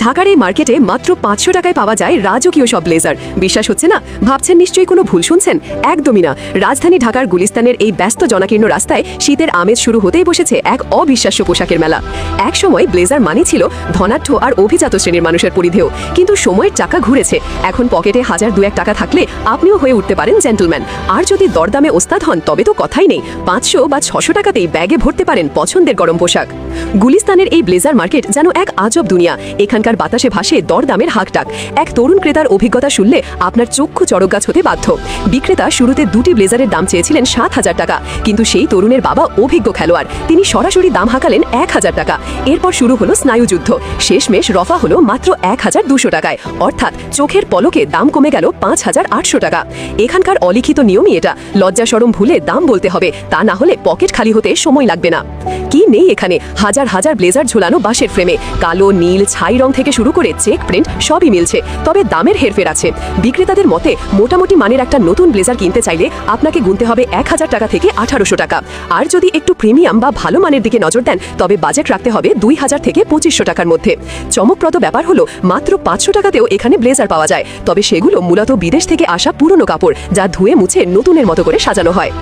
ঢাকার এই মার্কেটে মাত্র 500 টাকায় পাওয়া যায় রাজকীয় সব ব্লেজার। বিশ্বাস হচ্ছে না? ভাবছেন নিশ্চয়ই কোনো ভুল শুনছেন। একদমই না। রাজধানী ঢাকার গুলিস্তানের এই ব্যস্ত জনাকীর্ণ রাস্তায় শীতের আমেজ শুরু হতেই বসেছে এক অবিশ্বাস্য পোশাকের মেলা। এক সময় ব্লেজার মানে ছিল ধনাঢ্য আর অভিজাত শ্রেণীর মানুষের পরিধেয়, কিন্তু সময়ের চাকা ঘুরেছে। এখন পকেটে 1000-2000 টাকা থাকলে আপনিও হয়ে উঠতে পারেন জেন্টলম্যান। আর যদি দরদামে ওস্তাদ হন তবে তো কথাই নেই, 500 বা 600 টাকাতেই ব্যাগে ভরতে পারেন পছন্দের গরম পোশাক। গুলিস্তানের এই ব্লেজার মার্কেট যেন এক আজব দুনিয়া। এখানকার বাতাসে ভাসে দরদামের হাকটাক। এক তরুণ ক্রেতার অভিজ্ঞতা শুনলে আপনার চক্ষু চড়কগাছ হতে বাধ্য। বিক্রেতা শুরুতে 2টি ব্লেজারের দাম চেয়েছিলেন 7000 টাকা, কিন্তু সেই তরুণের বাবা অভিজ্ঞ খেলোয়াড়, তিনি সরাসরি দাম হাঁকালেন 1000 টাকা। এরপর শুরু হলো স্নায়ুযুদ্ধ। শেষমেশ রফা হলো মাত্র 1200 টাকায়, অর্থাৎ চোখের পলকে দাম কমে গেল 5800 টাকা। এখানকার অলিখিত নিয়মই এটা, লজ্জা শরম ভুলে দাম বলতে হবে, তা না হলে পকেট খালি হতে সময় লাগবে না। কি নেই এখানে? হাজার হাজার ব্লেজার ঝোলানো বাঁশের ফ্রেমে, কালো, নীল, ছাই রং থেকে শুরু করে চেক প্রিন্ট সবই মিলছে, তবে দামের হেরফের আছে। বিক্রেতাদের মতে মোটামুটি মানের একটা নতুন ব্লেজার কিনতে চাইলে আপনাকে গুনতে হবে 1000 টাকা থেকে 1800 টাকা। আর যদি একটু প্রিমিয়াম বা ভালো মানের দিকে নজর দেন তবে বাজেট রাখতে হবে 2000 থেকে 2500 টাকার মধ্যে। চমকপ্রদ ব্যাপার হলো মাত্র 500 টাকাতেও এখানে ব্লেজার পাওয়া যায়, তবে সেগুলো মূলত বিদেশ থেকে আসা পুরনো কাপড়, যা ধুয়ে মুছে নতুনের মতো করে সাজানো হয়।